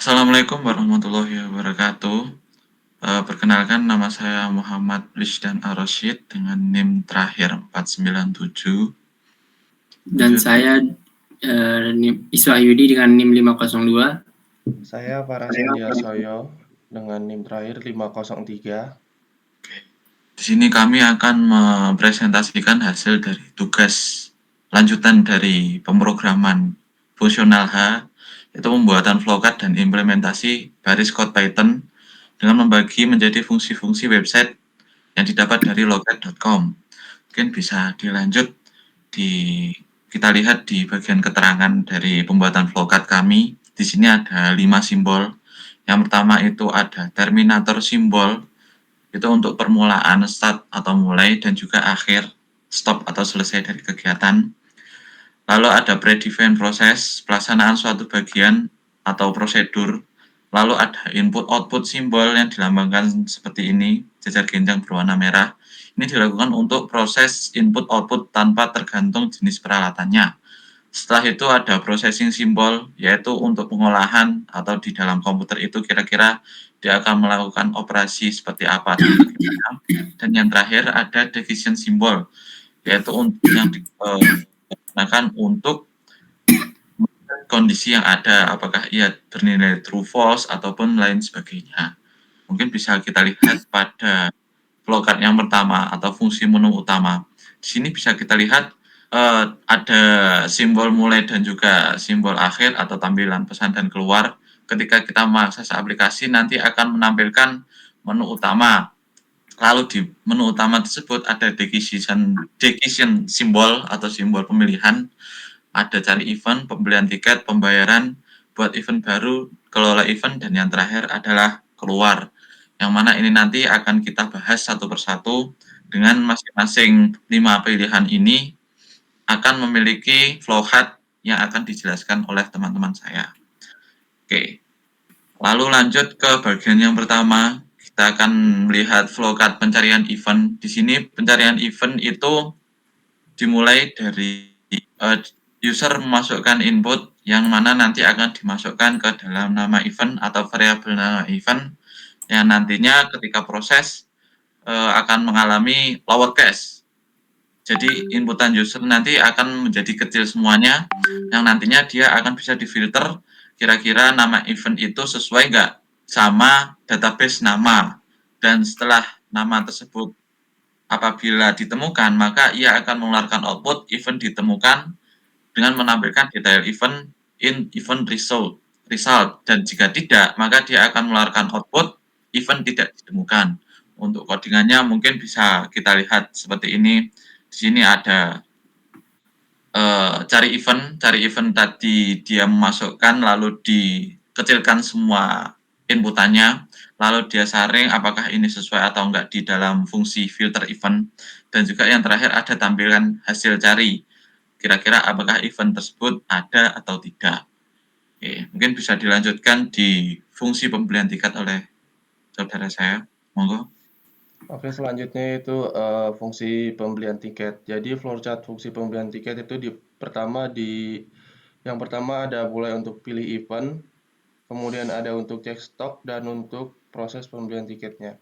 Assalamualaikum warahmatullahi wabarakatuh. Perkenalkan nama saya Muhammad Risdan Ar-Rasyid dengan NIM terakhir 497. Dan Lanjut. saya Iswa Yudi dengan NIM 502. Saya Parasandia Soyo dengan NIM terakhir 503. Di sini kami akan mempresentasikan hasil dari tugas lanjutan dari pemrograman fungsional H, yaitu pembuatan flowcard dan implementasi baris code Python dengan membagi menjadi fungsi-fungsi website yang didapat dari logat.com. Mungkin bisa dilanjut kita lihat di bagian keterangan dari pembuatan flowcard kami. Di sini ada 5 simbol. Yang pertama itu ada terminator simbol, itu untuk permulaan, start atau mulai, dan juga akhir, stop atau selesai dari kegiatan. Lalu ada predefined proses, pelaksanaan suatu bagian atau prosedur. Lalu ada input-output simbol yang dilambangkan seperti ini, jajar genjang berwarna merah. Ini dilakukan untuk proses input-output tanpa tergantung jenis peralatannya. Setelah itu ada processing simbol, yaitu untuk pengolahan atau di dalam komputer itu kira-kira dia akan melakukan operasi seperti apa dan bagaimana. Dan yang terakhir ada decision simbol, yaitu yang digunakan untuk kondisi yang ada, apakah ia bernilai true, false, ataupun lain sebagainya. Mungkin bisa kita lihat pada flowcard yang pertama atau fungsi menu utama. Di sini bisa kita lihat ada simbol mulai dan juga simbol akhir atau tampilan pesan dan keluar. Ketika kita mengakses aplikasi nanti akan menampilkan menu utama. Lalu di menu utama tersebut ada decision simbol atau simbol pemilihan, ada cari event, pembelian tiket, pembayaran, buat event baru, kelola event, dan yang terakhir adalah keluar. Yang mana ini nanti akan kita bahas satu persatu dengan masing-masing 5 pilihan ini akan memiliki flowchart yang akan dijelaskan oleh teman-teman saya. Oke, lalu lanjut ke bagian yang pertama. Kita akan melihat flowchart pencarian event. Di sini pencarian event itu dimulai dari user memasukkan input yang mana nanti akan dimasukkan ke dalam nama event atau variabel nama event yang nantinya ketika proses akan mengalami lowercase. Jadi inputan user nanti akan menjadi kecil semuanya, yang nantinya dia akan bisa difilter kira-kira nama event itu sesuai nggak sama database nama. Dan setelah nama tersebut apabila ditemukan, maka ia akan mengeluarkan output event ditemukan dengan menampilkan detail event in event result. Dan jika tidak, maka dia akan mengeluarkan output event tidak ditemukan. Untuk codingannya mungkin bisa kita lihat seperti ini. Di sini ada cari event tadi dia memasukkan lalu dikecilkan semua inputannya, lalu dia saring apakah ini sesuai atau enggak di dalam fungsi filter event, dan juga yang terakhir ada tampilan hasil cari, kira-kira apakah event tersebut ada atau tidak. Oke, mungkin bisa dilanjutkan di fungsi pembelian tiket oleh saudara saya, monggo. Oke, selanjutnya itu fungsi pembelian tiket. Jadi flowchart fungsi pembelian tiket itu yang pertama ada mulai untuk pilih event, kemudian ada untuk cek stok dan untuk proses pembelian tiketnya.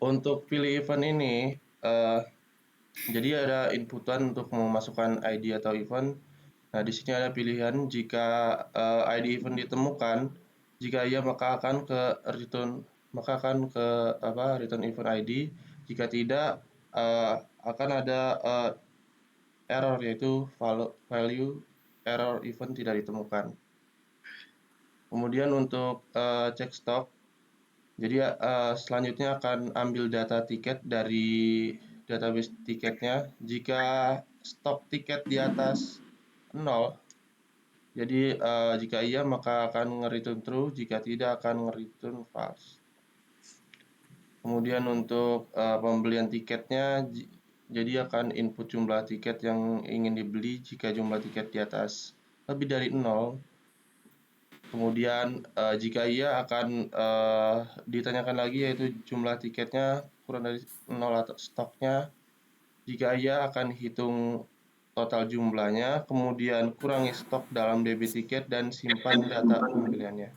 Untuk pilih event ini, jadi ada inputan untuk memasukkan ID atau event. Nah, di sini ada pilihan jika ID event ditemukan, jika iya maka akan ke return event ID. Jika tidak, akan ada error, yaitu value error event tidak ditemukan. Kemudian untuk cek stok, jadi selanjutnya akan ambil data tiket dari database tiketnya. Jika stok tiket di atas 0, jadi jika iya maka akan nge-return true, jika tidak akan nge-return false. Kemudian untuk pembelian tiketnya, jadi akan input jumlah tiket yang ingin dibeli jika jumlah tiket di atas lebih dari 0. Kemudian jika iya akan ditanyakan lagi, yaitu jumlah tiketnya kurang dari 0 atau stoknya. Jika iya akan hitung total jumlahnya, kemudian kurangi stok dalam DB tiket dan simpan data pembeliannya.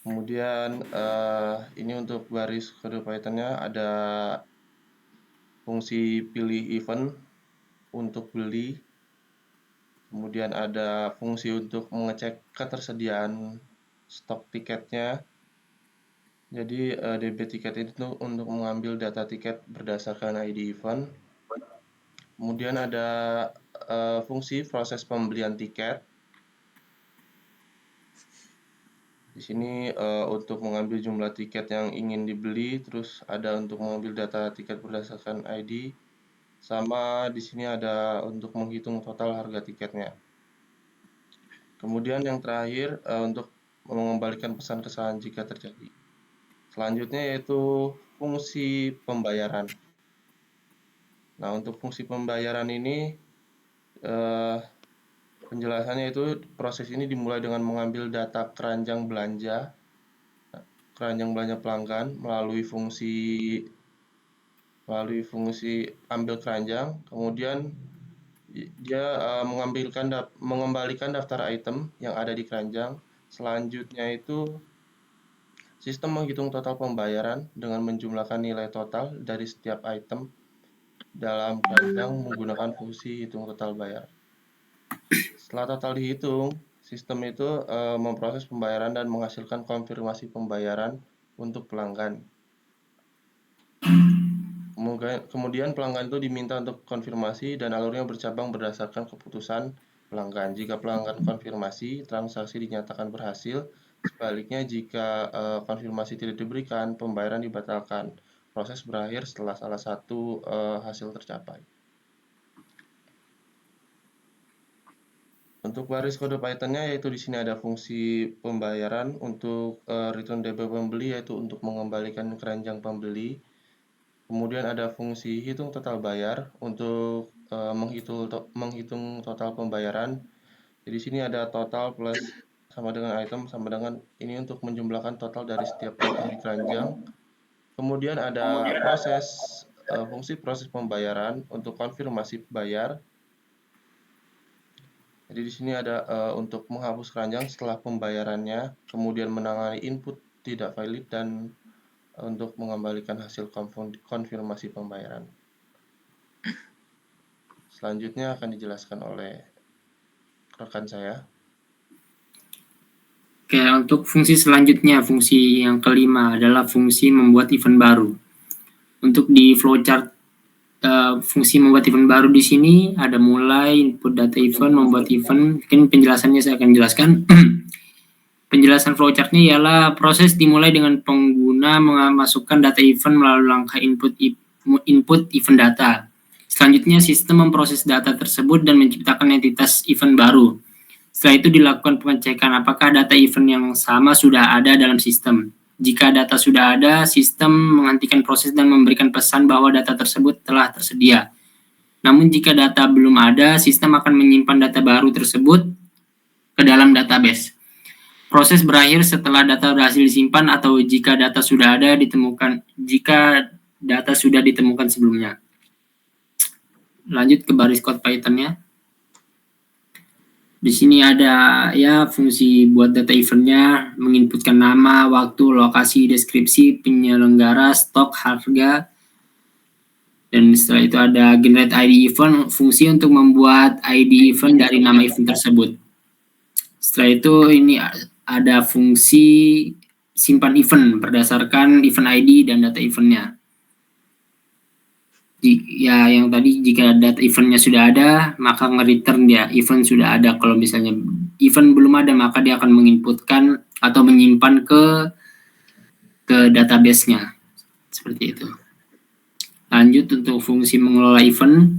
Kemudian ini untuk baris kode Python-nya ada fungsi pilih event untuk beli. Kemudian ada fungsi untuk mengecek ketersediaan stok tiketnya. Jadi DB tiket itu untuk mengambil data tiket berdasarkan ID event. Kemudian ada fungsi proses pembelian tiket. Di sini untuk mengambil jumlah tiket yang ingin dibeli, terus ada untuk mengambil data tiket berdasarkan ID, sama di sini ada untuk menghitung total harga tiketnya. Kemudian yang terakhir untuk mengembalikan pesan kesalahan jika terjadi. Selanjutnya yaitu fungsi pembayaran. Nah, untuk fungsi pembayaran ini penjelasannya itu proses ini dimulai dengan mengambil data keranjang belanja pelanggan melalui fungsi ambil keranjang, kemudian dia mengembalikan daftar item yang ada di keranjang. Selanjutnya itu sistem menghitung total pembayaran dengan menjumlahkan nilai total dari setiap item dalam keranjang menggunakan fungsi hitung total bayar. Setelah total dihitung, sistem itu memproses pembayaran dan menghasilkan konfirmasi pembayaran untuk pelanggan. Kemudian pelanggan itu diminta untuk konfirmasi dan alurnya bercabang berdasarkan keputusan pelanggan. Jika pelanggan konfirmasi, transaksi dinyatakan berhasil. Sebaliknya, jika konfirmasi tidak diberikan, pembayaran dibatalkan. Proses berakhir setelah salah satu hasil tercapai. Untuk baris kode Python-nya yaitu di sini ada fungsi pembayaran untuk return DB pembeli, yaitu untuk mengembalikan keranjang pembeli. Kemudian ada fungsi hitung total bayar untuk menghitung total pembayaran. Jadi di sini ada total plus sama dengan item sama dengan ini untuk menjumlahkan total dari setiap item di keranjang. Kemudian ada fungsi proses pembayaran untuk konfirmasi bayar. Jadi di sini ada untuk menghapus keranjang setelah pembayarannya, kemudian menangani input tidak valid dan untuk mengembalikan hasil konfirmasi pembayaran. Selanjutnya akan dijelaskan oleh rekan saya. Oke, untuk fungsi selanjutnya, fungsi yang kelima adalah fungsi membuat event baru. Untuk di flowchart fungsi membuat event baru di sini ada mulai input data event, membuat event. Mungkin penjelasannya saya akan jelaskan. Penjelasan flowchartnya ialah proses dimulai dengan pengguna memasukkan data event melalui langkah input event data. Selanjutnya sistem memproses data tersebut dan menciptakan entitas event baru. Setelah itu dilakukan pengecekan apakah data event yang sama sudah ada dalam sistem. Jika data sudah ada, sistem menghentikan proses dan memberikan pesan bahwa data tersebut telah tersedia. Namun jika data belum ada, sistem akan menyimpan data baru tersebut ke dalam database. Proses berakhir setelah data berhasil disimpan atau jika data sudah ditemukan sebelumnya. Lanjut ke baris code Python-nya. Di sini ada ya fungsi buat data event-nya, menginputkan nama, waktu, lokasi, deskripsi, penyelenggara, stok, harga. Dan setelah itu ada generate ID event, fungsi untuk membuat ID event dari nama event tersebut. Setelah itu ini ada fungsi simpan event berdasarkan event ID dan data event-nya. Ya, yang tadi jika data event-nya sudah ada, maka nge-return dia event sudah ada. Kalau misalnya event belum ada, maka dia akan menginputkan atau menyimpan ke database-nya. Seperti itu. Lanjut untuk fungsi mengelola event.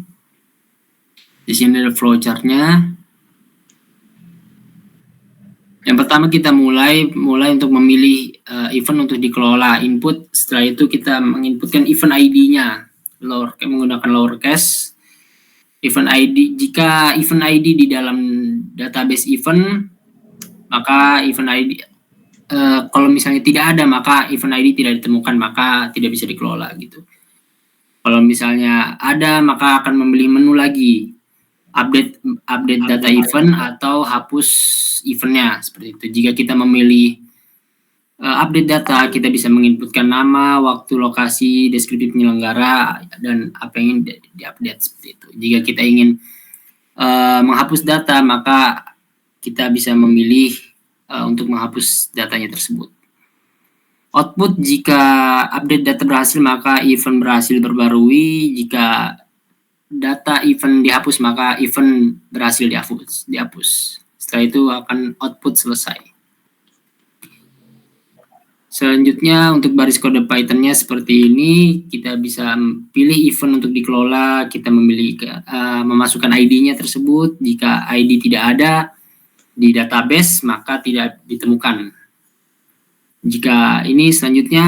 Di sini ada flowchart-nya. Yang pertama kita mulai untuk memilih event untuk dikelola input. Setelah itu kita menginputkan event ID-nya. Menggunakan lowercase event ID. Jika event ID di dalam database event, maka event ID kalau misalnya tidak ada, maka event ID tidak ditemukan, maka tidak bisa dikelola gitu. Kalau misalnya ada, maka akan membeli menu lagi, update data event atau hapus eventnya seperti itu. Jika kita memilih update data, kita bisa menginputkan nama, waktu, lokasi, deskripsi penyelenggara, dan apa yang ingin diupdate seperti itu. Jika kita ingin menghapus data, maka kita bisa memilih untuk menghapus datanya tersebut. Output, jika update data berhasil, maka event berhasil berbarui. Jika data event dihapus, maka event berhasil dihapus. Setelah itu akan output selesai. Selanjutnya untuk baris kode Python-nya seperti ini, kita bisa pilih event untuk dikelola, kita memilih memasukkan ID-nya tersebut. Jika ID tidak ada di database, maka tidak ditemukan. Jika ini selanjutnya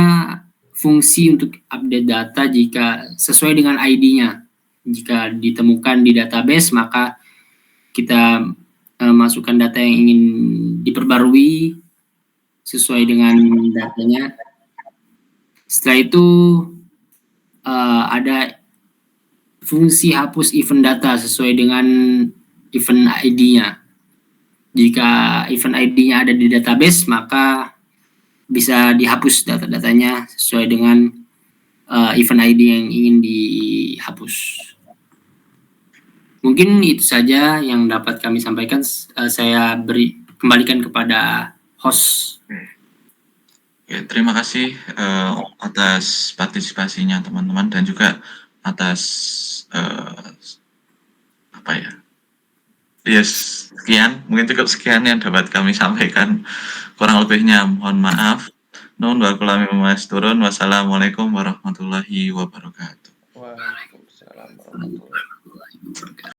fungsi untuk update data jika sesuai dengan ID-nya. Jika ditemukan di database, maka kita masukkan data yang ingin diperbarui sesuai dengan datanya. Setelah itu ada fungsi hapus event data sesuai dengan event ID-nya. Jika event ID-nya ada di database, maka bisa dihapus data-datanya sesuai dengan event ID yang ingin dihapus. Mungkin itu saja yang dapat kami sampaikan. Saya kembalikan kepada host. Oke, terima kasih atas partisipasinya teman-teman, dan juga atas sekian, mungkin cukup sekian yang dapat kami sampaikan. Kurang lebihnya mohon maaf. Nun wa kulami turun. Wassalamualaikum warahmatullahi wabarakatuh. Waalaikumsalam warahmatullahi wabarakatuh.